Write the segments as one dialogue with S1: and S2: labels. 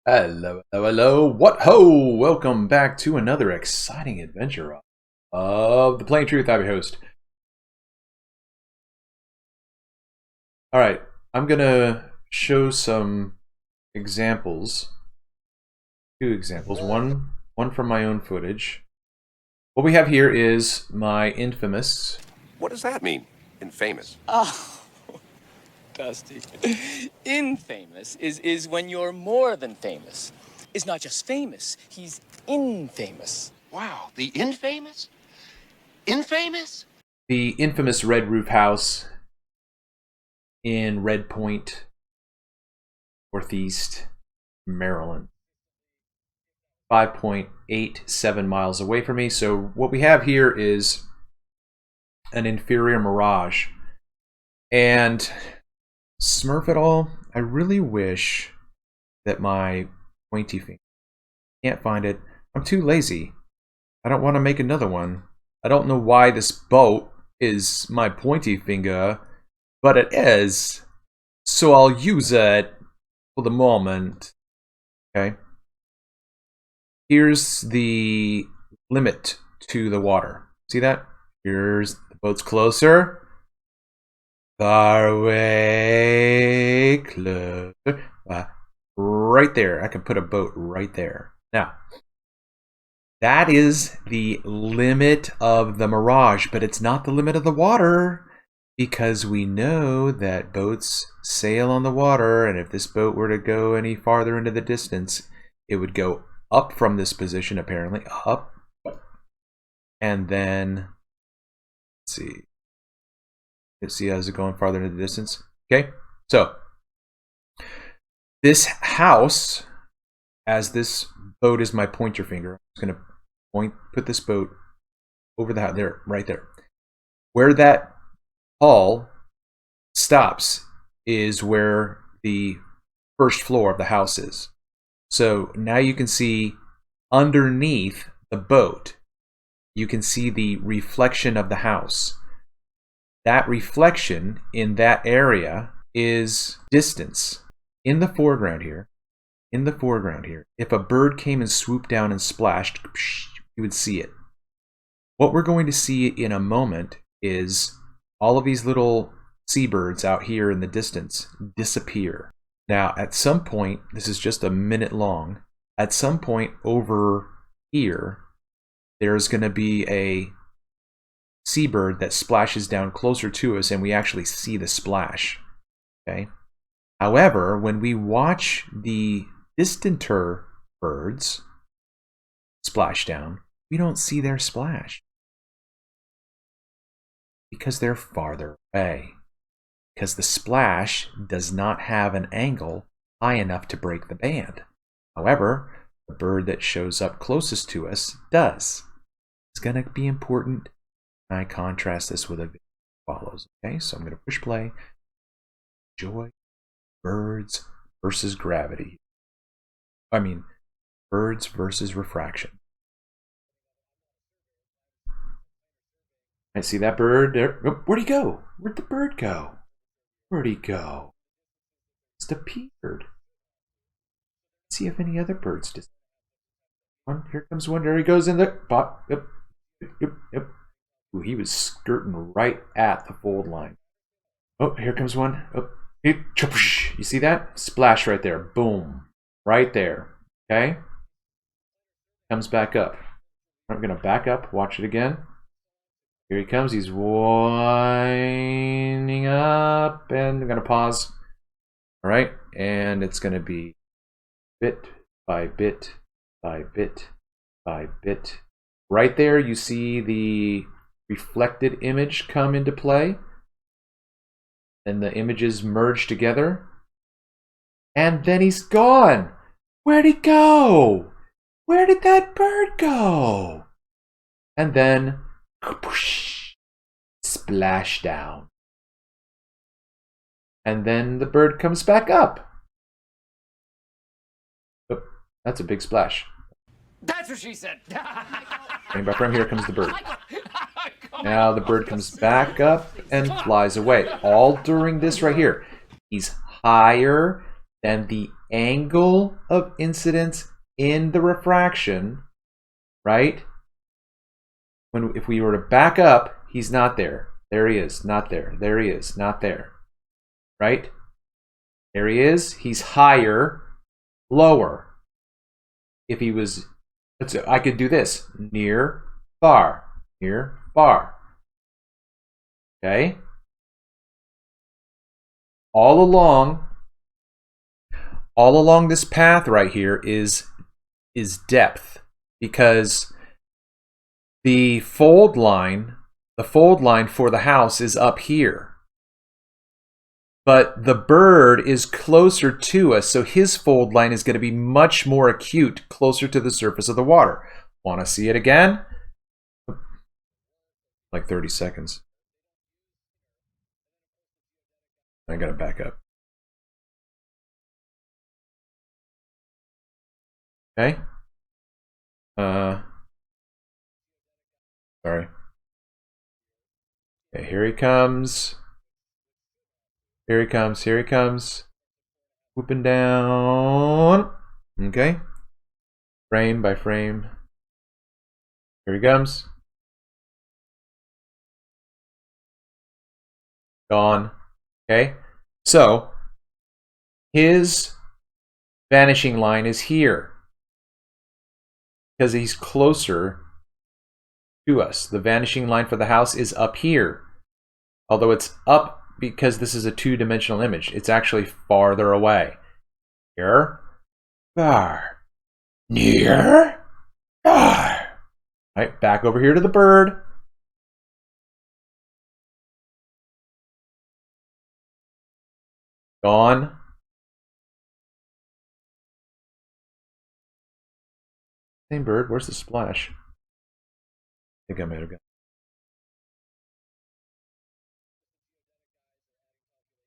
S1: Hello, hello, hello. What ho! Welcome back to another exciting adventure of The Plain Truth. I'm your host. Alright, I'm gonna show some examples. Two examples. One from my own footage. What we have here is my infamous...
S2: What does that mean? Infamous?
S3: Oh, Dusty. Infamous is when you're more than famous. Is not just famous, he's infamous.
S2: Wow, the infamous? Infamous?
S1: The infamous red roof house in Red Point, Northeast Maryland. 5.87 miles away from me. So what we have here is an inferior mirage. And Smurf it all, I really wish that my pointy finger, can't find it. I'm too lazy. I don't want to make another one. I don't know why this boat is my pointy finger, but it is. So I'll use it for the moment. Okay. Here's the limit to the water. See that? Here's the boat's closer. Far away, closer. Right there. I can put a boat right there. Now, that is the limit of the mirage, but it's not the limit of the water, because we know that boats sail on the water, and if this boat were to go any farther into the distance, it would go up from this position, apparently, up, and then, let's see. Let's see how's it going farther into the distance. Okay, so this house, as this boat is my pointer finger, I'm just going to put this boat over the house, there, right there. Where that hull stops is where the first floor of the house is. So now you can see underneath the boat, you can see the reflection of the house. That reflection in that area is distance. In the foreground here, if a bird came and swooped down and splashed, you would see it. What we're going to see in a moment is all of these little seabirds out here in the distance disappear. Now, at some point, this is just a minute long, at some point over here, there's going to be a seabird that splashes down closer to us, and we actually see the splash. Okay. However, when we watch the distanter birds splash down, we don't see their splash because they're farther away. Because the splash does not have an angle high enough to break the band. However, the bird that shows up closest to us does. It's going to be important. I contrast this with a video that follows. Okay, so I'm going to push play. Enjoy birds versus gravity. I mean, birds versus refraction. I see that bird there. Oh, where'd he go? Where'd the bird go? Where'd he go? It's disappeared. Let's see if any other birds disappeared. Here comes one. There he goes in the pot. Yep. Yep. Ooh, he was skirting right at the fold line. Oh, here comes one. Oh, you see that? Splash right there. Boom. Right there. Okay? Comes back up. I'm going to back up. Watch it again. Here he comes. He's winding up. And I'm going to pause. All right? And it's going to be bit by bit by bit by bit. Right there, you see the reflected image come into play. And the images merge together. And then he's gone. Where'd he go? Where did that bird go? And then splash down. And then the bird comes back up. Oh, that's a big splash.
S3: That's what she said.
S1: Coming back from here comes the bird. Now the bird comes back up and flies away. All during this right here. He's higher than the angle of incidence in the refraction, right? If we were to back up, he's not there. There he is, not there. There he is, not there. Right? There he is. He's higher, lower. If he was, I could do this. Near, far. Near, far. Okay? All along this path right here is depth, because the fold line for the house is up here. But the bird is closer to us, so his fold line is going to be much more acute, closer to the surface of the water. Want to see it again? Like 30 seconds. I got to back up. Okay. Sorry. Okay, here he comes. Here he comes, here he comes. Whooping down. Okay. Frame by frame. Here he comes. Gone. Okay. So, his vanishing line is here, because he's closer to us. The vanishing line for the house is up here. Although it's up because this is a two-dimensional image, it's actually farther away. Here, far, near, far. Right, back over here to the bird. Gone. Same bird, where's the splash? I think I might have got.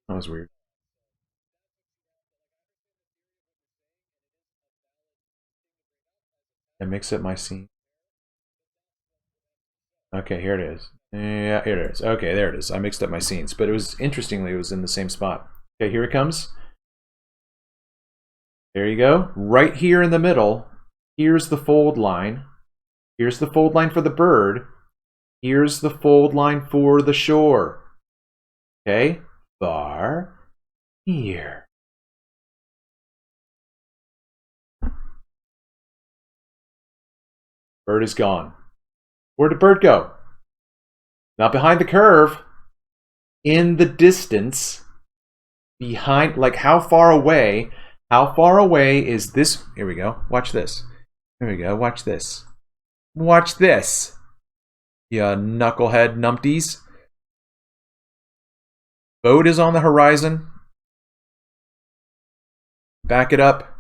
S1: That was weird. I mix up my scene. Okay, here it is. Yeah, here it is. Okay, there it is. I mixed up my scenes, but it was, interestingly, it was in the same spot. Okay, here it comes. There you go. Right here in the middle, here's the fold line. Here's the fold line for the bird. Here's the fold line for the shore. Okay, far, here. Bird is gone. Where did bird go? Not behind the curve. In the distance. Behind, like how far away? How far away is this? Here we go. Watch this. Here we go. Watch this. Watch this. You knucklehead numpties. Boat is on the horizon. Back it up.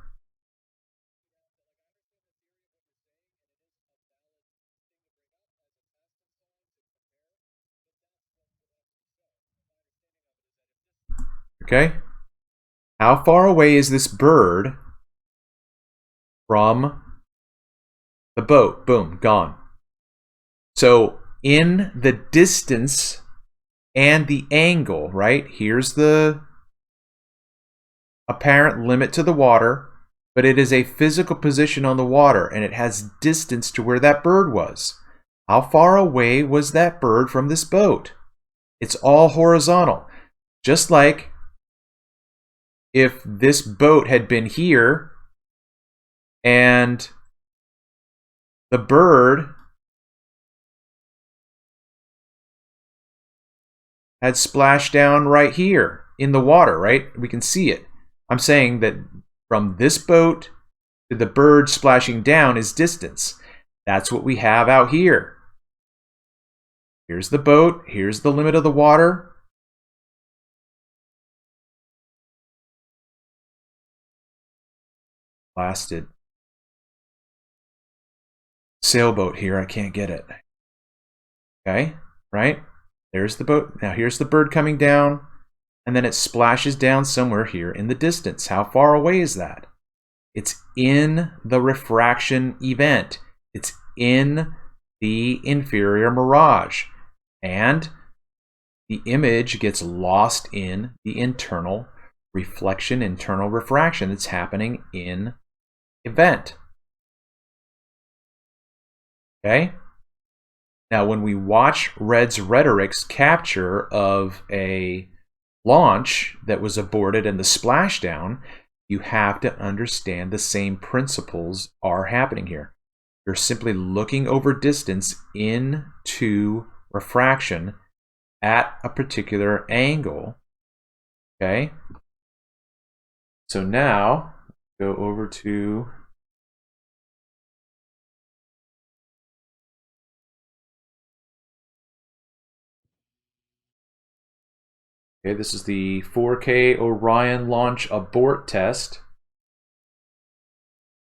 S1: Okay. How far away is this bird from the boat? Boom, gone. So in the distance and the angle, right? Here's the apparent limit to the water, but it is a physical position on the water, and it has distance to where that bird was. How far away was that bird from this boat? It's all horizontal. Just like if this boat had been here and the bird had splashed down right here in the water, right? We can see it. I'm saying that from this boat to the bird splashing down is distance. That's what we have out here. Here's the boat. Here's the limit of the water. Blasted. Sailboat here. I can't get it. Okay, right? There's the boat. Now here's the bird coming down, and then it splashes down somewhere here in the distance. How far away is that? It's in the refraction event. It's in the inferior mirage. And the image gets lost in the internal reflection, internal refraction that's happening in event. Okay? Now, when we watch Red's Rhetoric's capture of a launch that was aborted and the splashdown, you have to understand the same principles are happening here. You're simply looking over distance into refraction at a particular angle. Okay? So now, go over to okay, this is the 4K Orion launch abort test.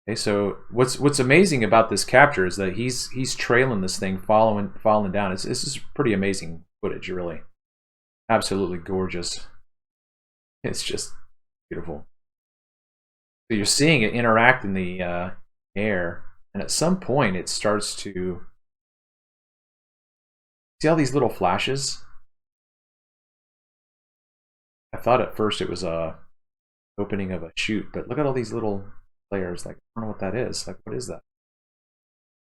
S1: Okay, so what's amazing about this capture is that he's trailing this thing, falling down. This is pretty amazing footage, really. Absolutely gorgeous. It's just beautiful. So you're seeing it interact in the air, and at some point it starts to see all these little flashes. I thought at first it was a opening of a chute, but look at all these little layers. Like, I don't know what that is. Like, what is that?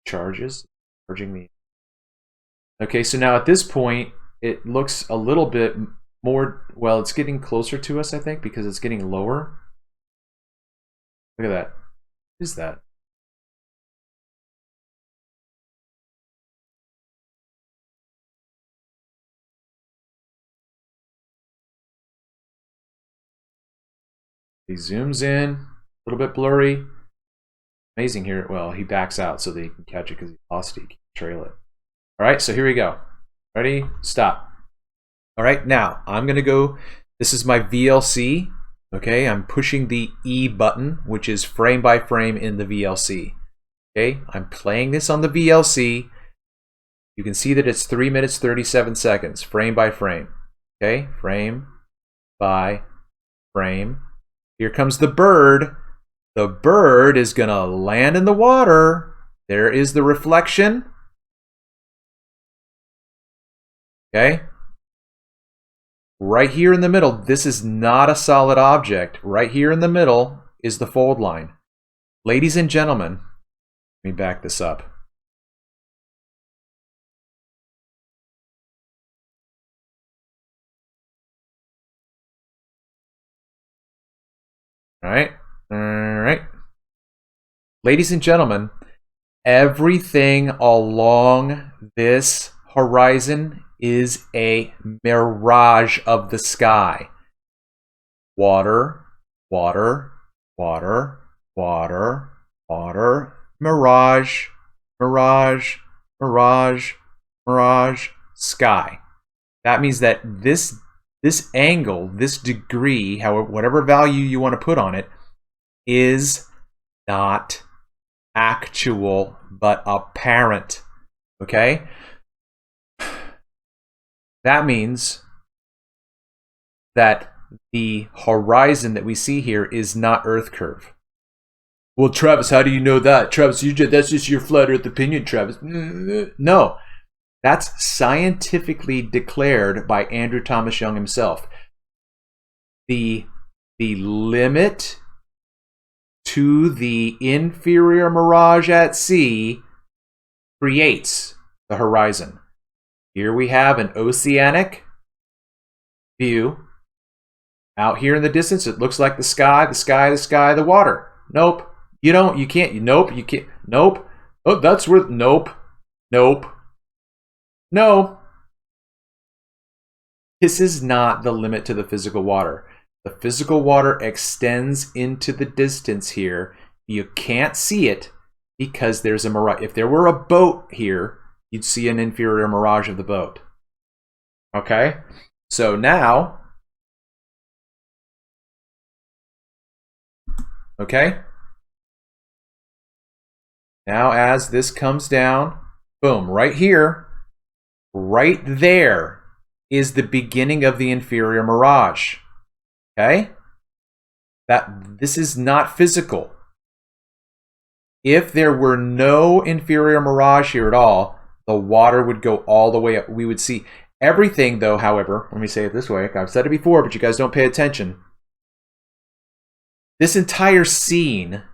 S1: Charges? Charging the... Okay, so now at this point, it looks a little bit more... Well, it's getting closer to us, I think, because it's getting lower. Look at that. What is that? He zooms in, a little bit blurry. Amazing here. Well, he backs out so that he can catch it because he lost it. He can trail it. All right, so here we go. Ready? Stop. All right, now I'm going to go. This is my VLC. Okay, I'm pushing the E button, which is frame by frame in the VLC. Okay, I'm playing this on the VLC. You can see that it's 3 minutes 37 seconds, frame by frame. Okay, frame by frame. Here comes the bird. The bird is going to land in the water. There is the reflection. Okay? Right here in the middle, this is not a solid object. Right here in the middle is the fold line. Ladies and gentlemen, let me back this up. All right. Ladies and gentlemen, everything along this horizon is a mirage of the sky. Water, water, water, water, water, mirage, mirage, mirage, mirage, sky. That means that this angle, this degree, however, whatever value you want to put on it, is not actual but apparent. Okay? That means that the horizon that we see here is not Earth curve. Well, Travis, how do you know that? Travis, that's just your flat Earth opinion, Travis. No. That's scientifically declared by Andrew Thomas Young himself. The limit to the inferior mirage at sea creates the horizon. Here we have an oceanic view. Out here in the distance, it looks like the sky, the sky, the sky, the water. Nope. You can't. Nope. You can't. Nope. Oh, that's where. Nope. Nope. No. This is not the limit to the physical water. The physical water extends into the distance here. You can't see it because there's a mirage. If there were a boat here, you'd see an inferior mirage of the boat. Okay? So now, okay? Now as this comes down, boom, right here, right there is the beginning of the inferior mirage. Okay? This is not physical. If there were no inferior mirage here at all, the water would go all the way up. We would see everything, though, however, let me say it this way. I've said it before, but you guys don't pay attention. This entire scene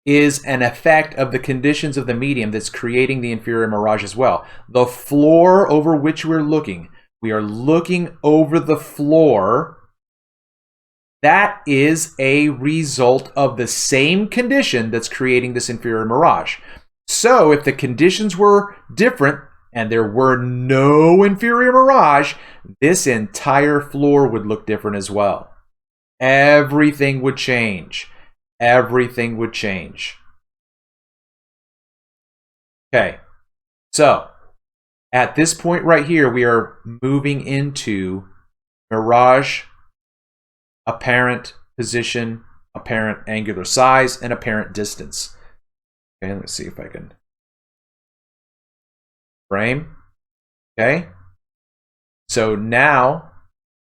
S1: is an effect of the conditions of the medium that's creating the inferior mirage as well. The floor over which we're looking, we are looking over the floor. That is a result of the same condition that's creating this inferior mirage. So if the conditions were different and there were no inferior mirage, this entire floor would look different as well. Everything would change. Everything would change. Okay, so at this point right here, we are moving into mirage, apparent position, apparent angular size, and apparent distance. Okay, let's see if I can frame. Okay, so now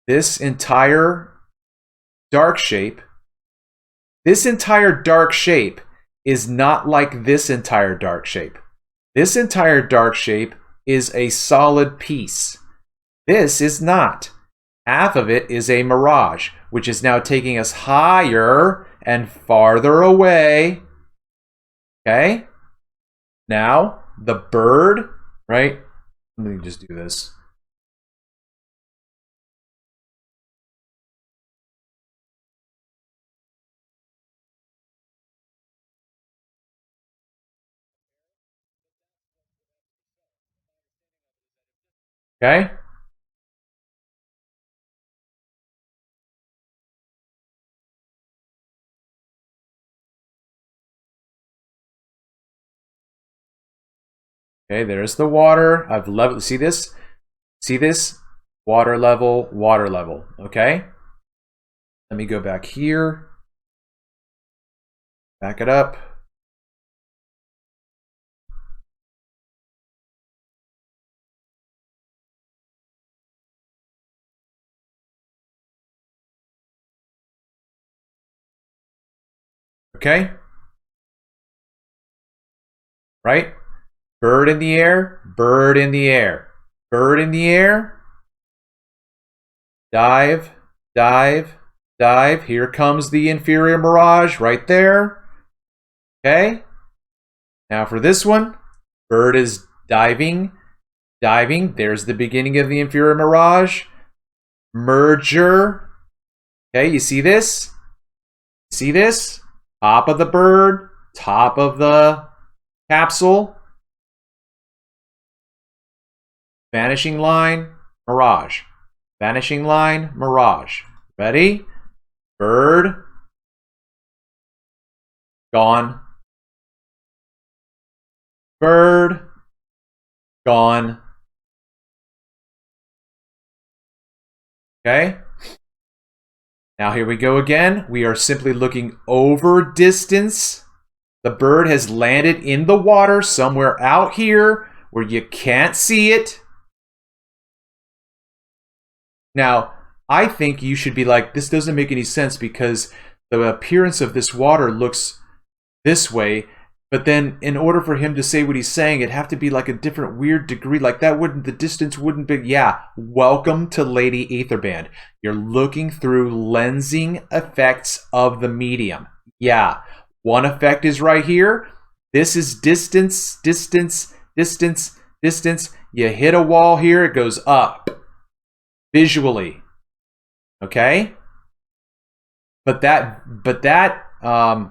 S1: this entire dark shape, is not like this entire dark shape. This entire dark shape is a solid piece. This is not. Half of it is a mirage, which is now taking us higher and farther away. Okay? Now, the bird, right? Let me just do this. Okay? Okay, there's the water. I've leveled. See this? See this? Water level, water level. Okay? Let me go back here. Back it up. Okay? Right? Bird in the air, bird in the air, bird in the air. Dive, dive, dive. Here comes the inferior mirage right there. Okay? Now for this one, bird is diving, diving. There's the beginning of the inferior mirage. Merger. Okay, you see this? See this? Top of the bird, top of the capsule. Vanishing line, mirage. Vanishing line, mirage. Ready? Bird. Gone. Bird. Gone. Okay? Now here we go again. We are simply looking over distance. The bird has landed in the water somewhere out here where you can't see it. Now, I think you should be like, this doesn't make any sense because the appearance of this water looks this way, but then in order for him to say what he's saying, it'd have to be like a different weird degree. Like that wouldn't, the distance wouldn't be, yeah, welcome to Lady Aetherband. You're looking through lensing effects of the medium. Yeah, one effect is right here. This is distance, distance, distance, distance. You hit a wall here, it goes up. Visually, okay, but that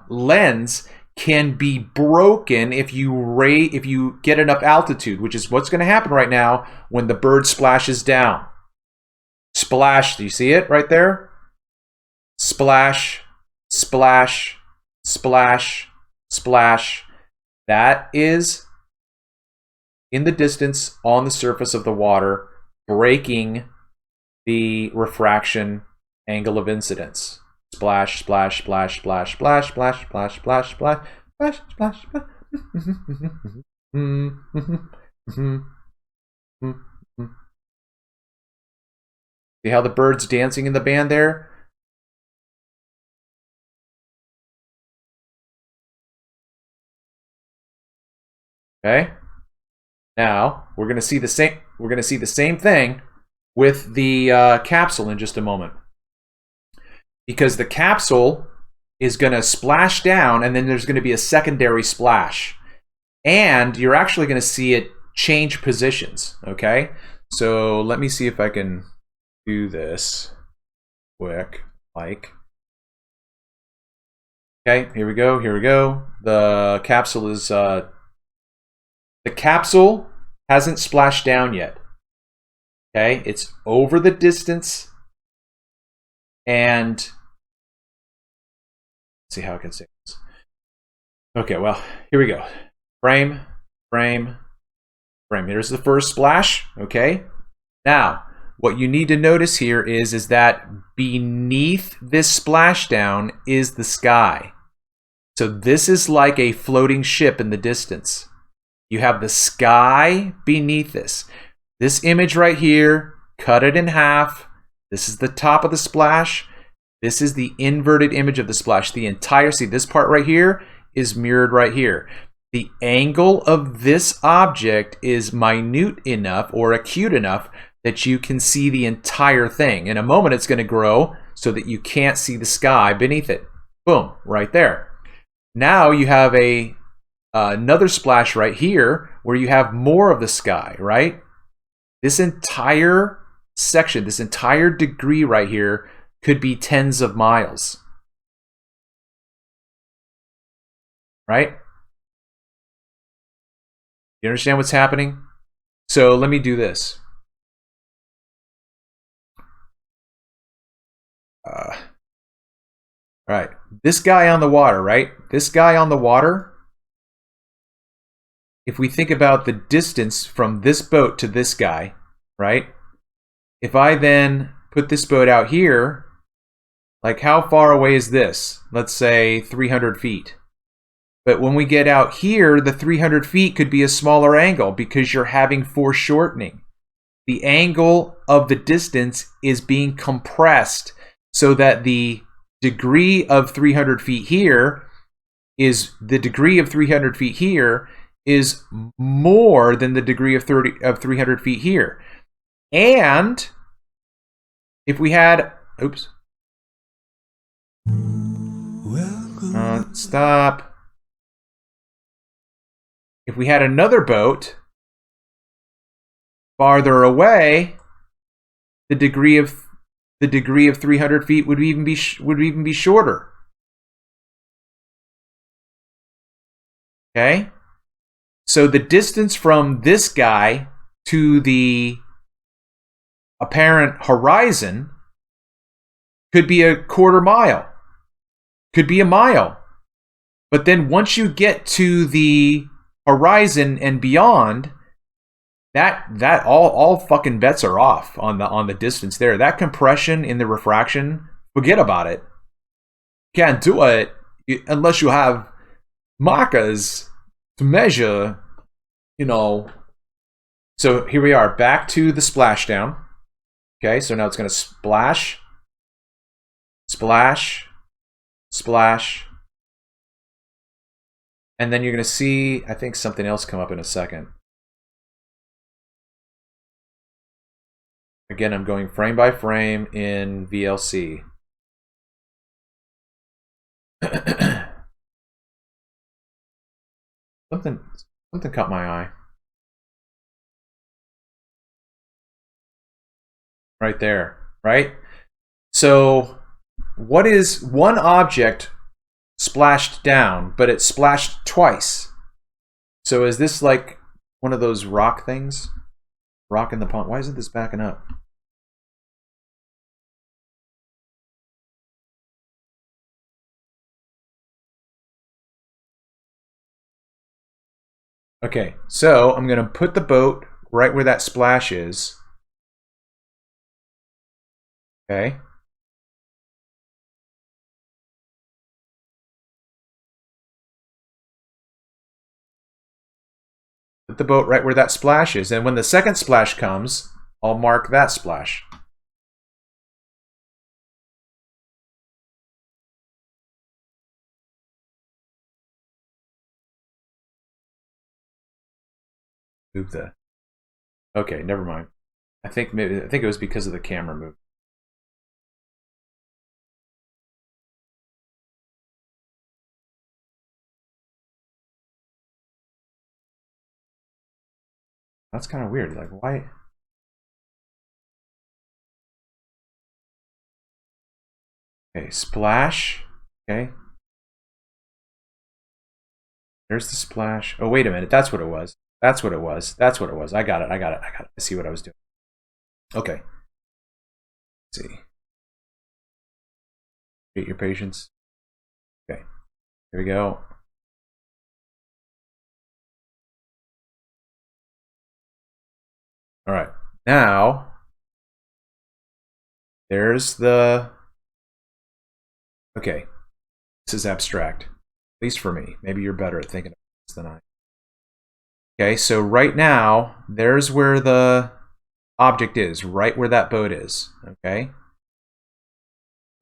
S1: lens can be broken if you get enough altitude, which is what's going to happen right now when the bird splashes down. Splash, do you see it right there? Splash, splash, splash, splash. That is in the distance on the surface of the water, breaking the refraction angle of incidence. Splash, splash, splash, splash, splash, splash, splash, splash, splash, splash, splash, splash. See how the bird's dancing in the band there? Okay. Now we're gonna see the same. We're gonna see the same thing with the capsule in just a moment. because the capsule is going to splash down, and then there's going to be a secondary splash. And you're actually going to see it change positions, okay? So let me see if I can do this quick, like. Okay, here we go, here we go. The capsule is, the capsule hasn't splashed down yet. Okay, it's over the distance, and let's see how I can say this. Okay, well, here we go. Frame, frame, frame. Here's the first splash, okay? Now, what you need to notice here is that beneath this splashdown is the sky. So this is like a floating ship in the distance. You have the sky beneath this. This image right here, cut it in half. This is the top of the splash. This is the inverted image of the splash. The entire, see this part right here is mirrored right here. The angle of this object is minute enough or acute enough that you can see the entire thing. In a moment, it's going to grow so that you can't see the sky beneath it. Boom, right there. Now you have another splash right here where you have more of the sky, right? This entire section, this entire degree right here could be tens of miles. Right? You understand what's happening? So let me do this. All right. This guy on the water, right? This guy on the water, if we think about the distance from this boat to this guy, right? If I then put this boat out here, like how far away is this? Let's say 300 feet. But when we get out here, the 300 feet could be a smaller angle because you're having foreshortening. The angle of the distance is being compressed so that the degree of 300 feet here is the degree of 300 feet here is more than the degree of 300 feet here. And if we had, oops. Stop. If we had another boat farther away, the degree of 300 feet would even be shorter. Okay? So the distance from this guy to the apparent horizon could be a quarter mile, could be a mile. But then once you get to the horizon and beyond, that all fucking bets are off on the distance there. That compression in the refraction, forget about it. Can't do it unless you have markers to measure, you know. So here we are, back to the splashdown. Okay, so now it's going to splash, splash, splash. And then you're going to see, I think, something else come up in a second. Again, I'm going frame by frame in VLC. Something caught my eye. Right there, right? So what is one object splashed down, but it splashed twice? So is this like one of those rock things? Rock in the pond. Why isn't this backing up? Okay, so I'm going to put the boat right where that splash is. Okay. Put the boat right where that splash is. And when the second splash comes, I'll mark that splash. Move the. Okay, never mind. I think it was because of the camera move. That's kind of weird. Like, why? Okay, splash. Okay. There's the splash. Oh, wait a minute. That's what it was. That's what it was. That's what it was. I got it. I got it. I got it. I see what I was doing. Okay. Let's see. Get your patience. Okay. Here we go. All right. Now, there's the... Okay. This is abstract. At least for me. Maybe you're better at thinking of this than I. Okay, so right now, there's where the object is, right where that boat is. Okay?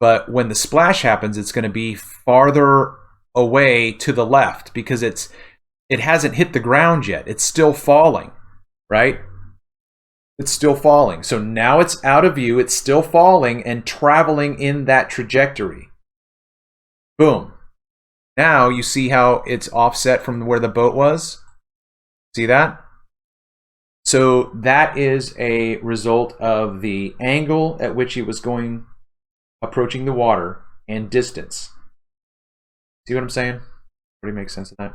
S1: But when the splash happens, it's going to be farther away to the left because it hasn't hit the ground yet. It's still falling, right? It's still falling. So now it's out of view. It's still falling and traveling in that trajectory. Boom. Now you see how it's offset from where the boat was? See that? So that is a result of the angle at which it was going, approaching the water, and distance. See what I'm saying? Pretty makes sense of that.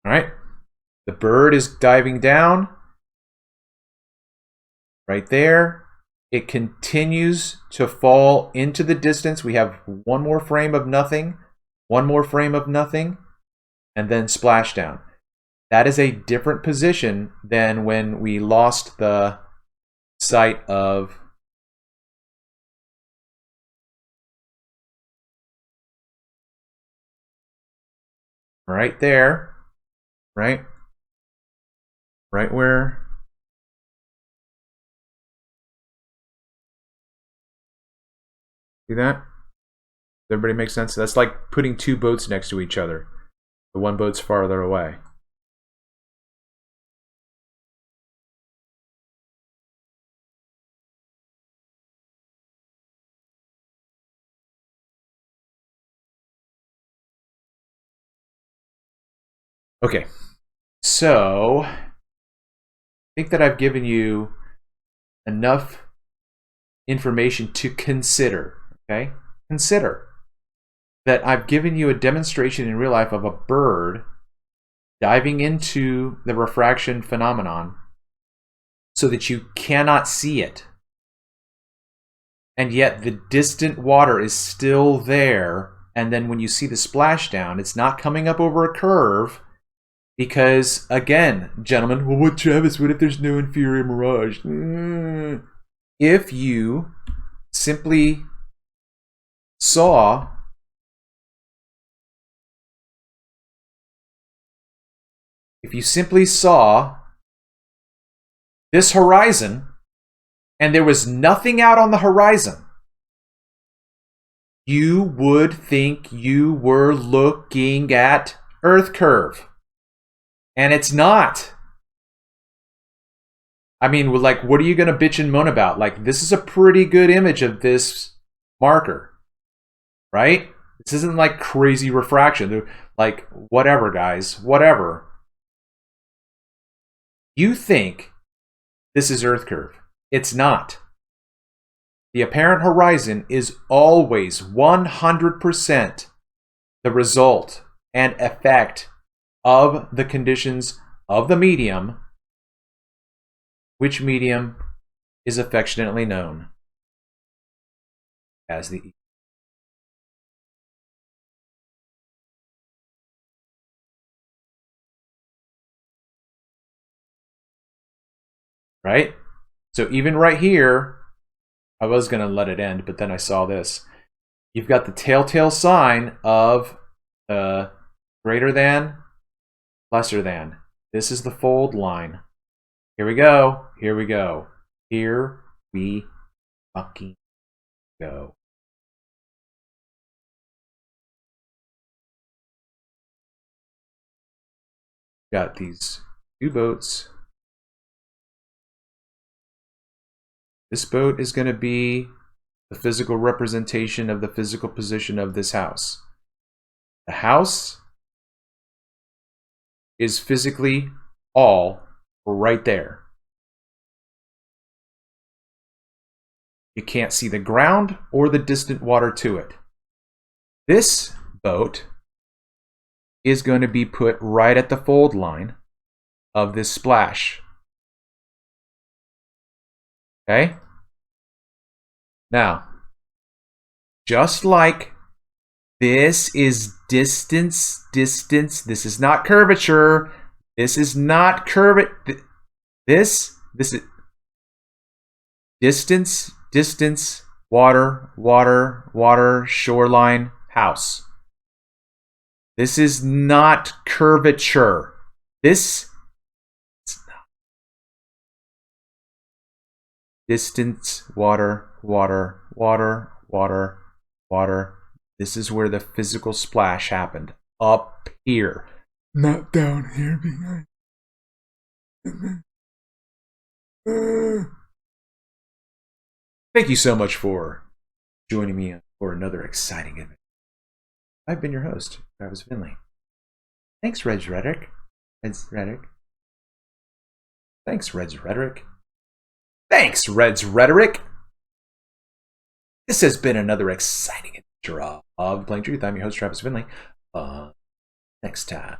S1: All right. The bird is diving down. Right there. It continues to fall into the distance. We have one more frame of nothing, one more frame of nothing, and then splashdown. That is a different position than when we lost the sight of right there, right? Right where see that? Does everybody make sense? That's like putting two boats next to each other. The one boat's farther away. Okay, so I think that I've given you enough information to consider, okay? Consider that I've given you a demonstration in real life of a bird diving into the refraction phenomenon so that you cannot see it. And yet the distant water is still there, and then when you see the splashdown, it's not coming up over a curve because, again, gentlemen, well, what, Travis, what if there's no inferior mirage? If you simply saw this horizon and there was nothing out on the horizon, you would think you were looking at Earth curve. And it's not. I mean, like, what are you going to bitch and moan about? Like, this is a pretty good image of this marker, right? This isn't like crazy refraction. Like, whatever, guys, whatever. You think this is Earth curve. It's not. The apparent horizon is always 100% the result and effect of the conditions of the medium, which medium is affectionately known as the ether. Right? So even right here, I was going to let it end, but then I saw this. You've got the telltale sign of greater than, lesser than. This is the fold line. Here we go. Here we go. Here we fucking go. Got these two boats. This boat is going to be the physical representation of the physical position of this house. The house is physically all right there. You can't see the ground or the distant water to it. This boat is going to be put right at the fold line of this splash. Okay? Now, just like this is distance, this is not curvature, this is not this is distance, water, shoreline, house. This is not curvature. This is not. Distance, water. This is where the physical splash happened. Up here. Not down here behind. Thank you so much for joining me for another exciting event. I've been your host, Travis Finley. Thanks, Rhetoric. Thanks, Rhetoric. Thanks, Rhetoric. This has been another exciting adventure of Plain Truth. I'm your host, Travis Finley. Next time.